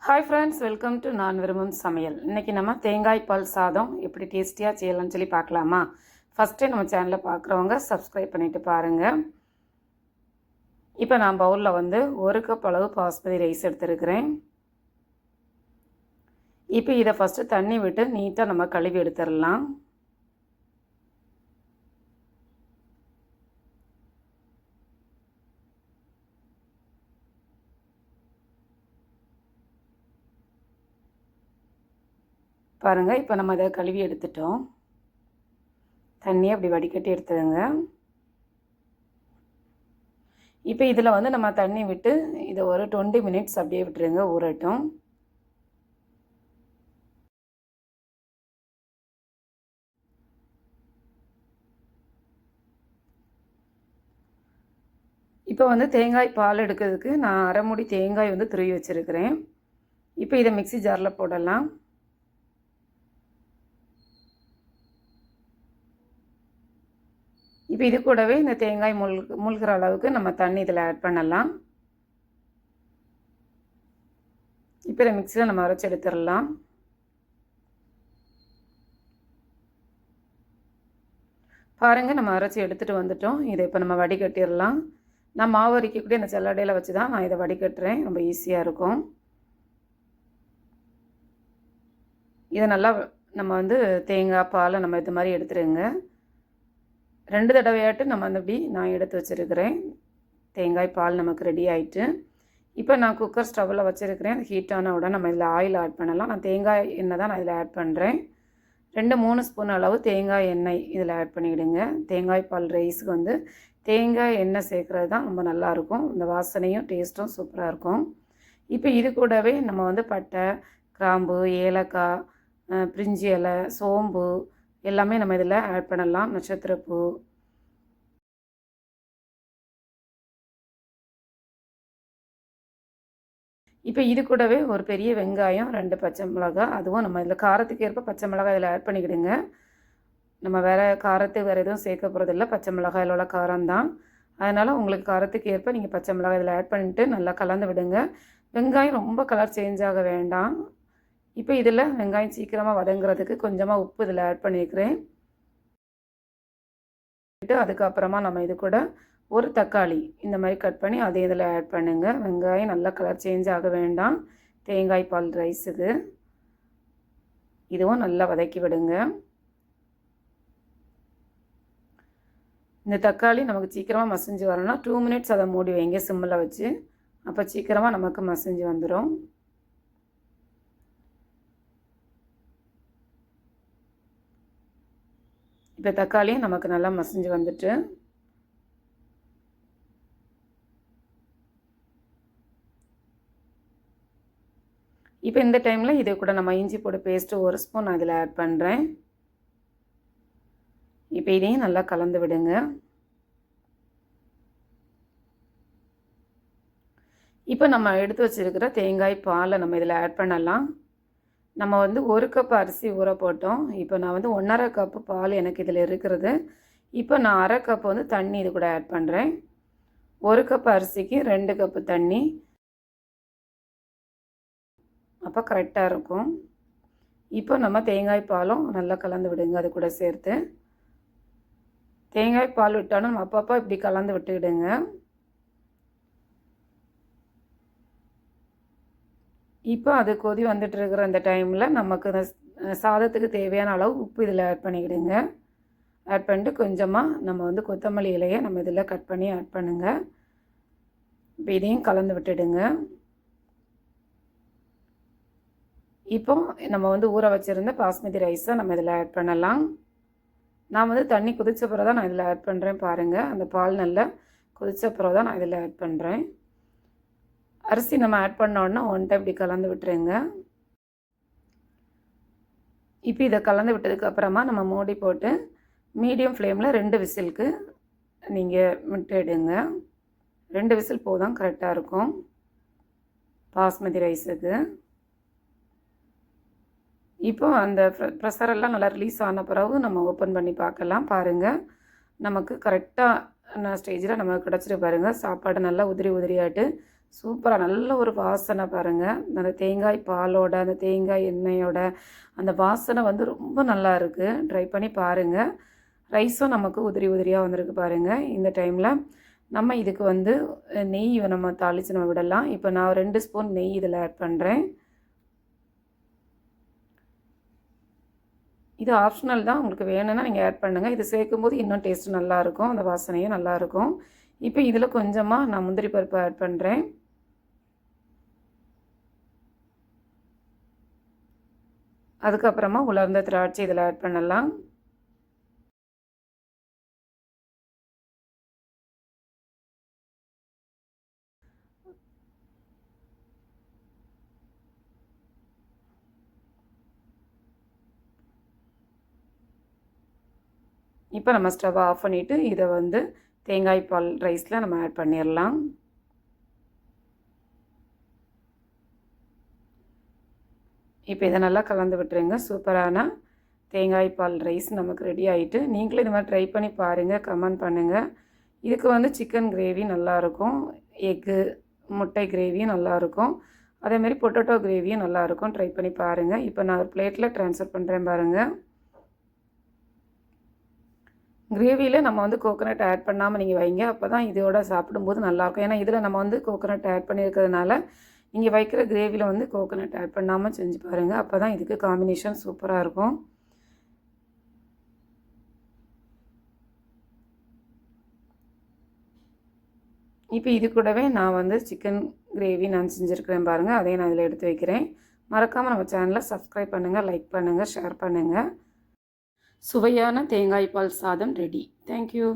Hi friends, welcome to நான் விரும்பும் சமையல். இன்றைக்கி நம்ம தேங்காய் பால் சாதம் எப்படி டேஸ்டியாக செய்யலாம்னு சொல்லி பார்க்கலாமா? ஃபஸ்ட்டே நம்ம சேனலை பார்க்குறவங்க சப்ஸ்கிரைப் பண்ணிவிட்டு பாருங்கள். இப்போ நான் பவுலில் வந்து 1 கப் அளவு பாஸ்மதி ரைஸ் எடுத்துருக்கிறேன். இப்போ இதை ஃபஸ்ட்டு தண்ணி விட்டு நீட்டாக நம்ம கழுவி எடுத்துடலாம். பாருங்கள், இப்போ நம்ம அதை கழுவி எடுத்துட்டோம். தண்ணியை அப்படி வடிகட்டி எடுத்துடுங்க. இப்போ இதில் வந்து நம்ம தண்ணி விட்டு இதை ஒரு 20 மினிட்ஸ் அப்படியே விட்டுருங்க, ஊறட்டும். இப்போ வந்து தேங்காய் பால் எடுக்கிறதுக்கு நான் அரை மூடி தேங்காய் வந்து துருவி வச்சுருக்கிறேன். இப்போ இதை மிக்ஸி ஜாரில் போடலாம். இப்போ இது கூடவே இந்த தேங்காய் மூழ்கிற அளவுக்கு நம்ம தண்ணி இதில் ஆட் பண்ணலாம். இப்போ இதை மிக்ஸியில் நம்ம அரைச்சி எடுத்துடலாம். பாருங்கள், நம்ம அரைச்சி எடுத்துகிட்டு வந்துட்டோம். இதை இப்போ நம்ம வடிகட்டிடலாம். நான் மாவு அரைக்கக்கூடிய இந்த செல்லடையில் வச்சு தான் நான் இதை வடிகட்டுறேன். ரொம்ப ஈஸியாக இருக்கும். இதை நல்லா நம்ம வந்து தேங்காய் பாலை நம்ம இது மாதிரி எடுத்துருங்க. 2 தடவையாட்டு நம்ம அந்த இப்படி நான் எடுத்து வச்சுருக்கிறேன். தேங்காய் பால் நமக்கு ரெடி ஆகிட்டு. இப்போ நான் குக்கர் ஸ்டவ்வில் வச்சுருக்கிறேன். அது ஹீட் ஆன உடனே நம்ம இதில் ஆயில் ஆட் பண்ணலாம். நான் தேங்காய் எண்ணெய் தான் நான் இதில் ஆட் பண்ணுறேன். 2-3 ஸ்பூன் அளவு தேங்காய் எண்ணெய் இதில் ஆட் பண்ணிவிடுங்க. தேங்காய் பால் ரைஸுக்கு வந்து தேங்காய் எண்ணெய் சேர்க்குறது தான் ரொம்ப நல்லாயிருக்கும். இந்த வாசனையும் டேஸ்ட்டும் சூப்பராக இருக்கும். இப்போ இது கூடவே நம்ம வந்து பட்டை, கிராம்பு, ஏலக்காய், பிரிஞ்சி இலை, சோம்பு எல்லாமே நம்ம இதில் ஆட் பண்ணலாம். நட்சத்திரப்பூ, இப்போ இது கூடவே ஒரு பெரிய வெங்காயம், 2 பச்சை மிளகாய், அதுவும் நம்ம இதில் காரத்துக்கு ஏற்ப பச்சை மிளகாய் இதில் ஆட் பண்ணிக்கிடுங்க. நம்ம வேறு காரத்துக்கு வேறு எதுவும் சேர்க்க போகிறதில்ல. பச்சை மிளகாயில் உள்ள காரம் தான். அதனால் உங்களுக்கு காரத்துக்கு ஏற்ப நீங்கள் பச்சை மிளகாய் இதில் ஆட் பண்ணிவிட்டு நல்லா கலந்து விடுங்க. வெங்காயம் ரொம்ப கலர் சேஞ்ச் ஆக வேண்டாம். இப்போ இதில் வெங்காயம் சீக்கிரமாக வதங்குறதுக்கு கொஞ்சமாக உப்பு இதில் ஆட் பண்ணியிருக்கிறேன். அதுக்கப்புறமா நம்ம இது கூட ஒரு தக்காளி இந்த மாதிரி கட் பண்ணி அதை இதில் ஆட் பண்ணுங்கள். வெங்காயம் நல்லா கலர் சேஞ்ச் ஆக வேண்டாம். தேங்காய் பால் ரைஸுக்கு இதுவும் நல்லா வதக்கி விடுங்க. இந்த தக்காளி நமக்கு சீக்கிரமாக மசிஞ்சு வரணும்னா 2 மினிட்ஸ் அதை மூடி வைங்க சிம்மில் வச்சு. அப்போ சீக்கிரமாக நமக்கு மசிஞ்சு வந்துடும். இப்போ தக்காளியும் நமக்கு நல்லா மசிஞ்சு வந்துட்டு. இப்போ இந்த டைமில் இதை கூட நம்ம இஞ்சி பூண்டு பேஸ்ட்டு 1 ஸ்பூன் அதில் ஆட் பண்ணுறேன். இப்போ இதையும் நல்லா கலந்து விடுங்க. இப்போ நம்ம எடுத்து வச்சுருக்கிற தேங்காய் பாலை நம்ம இதில் ஆட் பண்ணலாம். நம்ம வந்து 1 கப் அரிசி ஊற போட்டோம். இப்போ நான் வந்து 1½ கப்பு பால் எனக்கு இதில் இருக்கிறது. இப்போ நான் அரை கப் வந்து தண்ணி இது கூட ஆட் பண்ணுறேன். 1 கப் அரிசிக்கு 2 கப்பு தண்ணி. அப்போ கரெக்டாக இருக்கும். இப்போ நம்ம தேங்காய் பாலும் நல்லா கலந்து விடுங்க. அது கூட சேர்த்து தேங்காய் பால் விட்டாலும் நம்ம அப்பப்போ இப்படி கலந்து விட்டுவிடுங்க. இப்போ அது கொதி வந்துட்டு இருக்கிற அந்த டைமில் நமக்கு சாதத்துக்கு தேவையான அளவு உப்பு இதில் ஆட் பண்ணிக்கிடுங்க. ஆட் பண்ணிட்டு கொஞ்சமாக நம்ம வந்து கொத்தமல்லி இலையை நம்ம இதில் கட் பண்ணி ஆட் பண்ணுங்கள். இப்போ இதையும் கலந்து விட்டுடுங்க. இப்போ நம்ம வந்து ஊற வச்சுருந்த பாஸ்மதி ரைஸை நம்ம இதில் ஆட் பண்ணலாம். நான் வந்து தண்ணி கொதிச்ச பிறகு தான் நான் இதில் ஆட் பண்ணுறேன். பாருங்கள், அந்த பால் நல்லா கொதிச்ச பிறகு தான் நான் இதில் ஆட் பண்ணுறேன். அரிசி நம்ம ஆட் பண்ணோன்னா 1 டைம் இப்படி கலந்து விட்டுருங்க. இப்போ இதை கலந்து விட்டதுக்கப்புறமா நம்ம மூடி போட்டு மீடியம் ஃப்ளேமில் 2 விசிலுக்கு நீங்கள் விட்டுடுங்க. 2 விசில் போதும், கரெக்டாக இருக்கும் பாஸ்மதி ரைஸுக்கு. இப்போ அந்த ப்ரெஷரெல்லாம் நல்லா ரிலீஸ் ஆன பிறகு நம்ம ஓப்பன் பண்ணி பார்க்கலாம். பாருங்கள், நமக்கு கரெக்டாக ஸ்டேஜில் நமக்கு கிடச்சிட்டு பாருங்கள். சாப்பாடு நல்லா உதிரி உதிரியாட்டு சூப்பராக நல்ல ஒரு வாசனை பாருங்கள். அந்த தேங்காய் பாலோட, அந்த தேங்காய் எண்ணெயோட அந்த வாசனை வந்து ரொம்ப நல்லா இருக்குது. ட்ரை பண்ணி பாருங்கள். ரைஸும் நமக்கு உதிரி உதிரியாக வந்திருக்கு பாருங்கள். இந்த டைமில் நம்ம இதுக்கு வந்து நெய் நம்ம தாளித்து நம்ம விடலாம். இப்போ நான் 2 ஸ்பூன் நெய் இதில் ஆட் பண்ணுறேன். இது ஆப்ஷனல் தான். உங்களுக்கு வேணும்னா நீங்கள் ஆட் பண்ணுங்கள். இது சேர்க்கும்போது இன்னும் டேஸ்ட் நல்லாயிருக்கும். அந்த வாசனையும் நல்லாயிருக்கும். இப்போ இதில் கொஞ்சமாக நான் முந்திரி பருப்பு ஆட் பண்ணுறேன். அதுக்கப்புறமா உலர்ந்த திராட்சை இதில் ஆட் பண்ணலாம். இப்போ நம்ம ஸ்டவ் ஆஃப் பண்ணிவிட்டு இதை வந்து தேங்காய் பால் ரைஸில் நம்ம ஆட் பண்ணிடலாம். இப்போ இதை நல்லா கலந்து விட்டுருங்க. சூப்பரான தேங்காய் பால் ரைஸ் நமக்கு ரெடி ஆகிட்டு, நீங்களும் இது மாதிரி ட்ரை பண்ணி பாருங்கள், கமெண்ட் பண்ணுங்கள். இதுக்கு வந்து சிக்கன் கிரேவி நல்லாயிருக்கும், எக்கு முட்டை கிரேவியும் நல்லாயிருக்கும், அதேமாரி பொட்டேட்டோ கிரேவியும் நல்லாயிருக்கும். ட்ரை பண்ணி பாருங்கள். இப்போ நான் ஒரு பிளேட்டில் ட்ரான்ஸ்ஃபர் பண்ணுறேன் பாருங்கள். கிரேவியில் நம்ம வந்து கோகோனட் ஆட் பண்ணாமல் நீங்கள் வைங்க. அப்போ தான் இதோட சாப்பிடும்போது நல்லாயிருக்கும். ஏன்னா இதில் நம்ம வந்து கோகோனட் ஆட் பண்ணியிருக்கிறதுனால நீங்கள் வைக்கிற கிரேவியில் வந்து கோகோனட் ஆட் பண்ணாமல் செஞ்சு பாருங்கள். அப்போ தான் இதுக்கு காம்பினேஷன் சூப்பராக இருக்கும். இப்போ இது கூடவே நான் வந்து சிக்கன் கிரேவி நான் செஞ்சுருக்கிறேன் பாருங்கள். அதையும் நான் இதில் எடுத்து வைக்கிறேன். மறக்காமல் நம்ம சேனலை சப்ஸ்கிரைப் பண்ணுங்கள், லைக் பண்ணுங்கள், ஷேர் பண்ணுங்கள். சுவையான தேங்காய் பால் சாதம் ரெடி. தேங்க்யூ.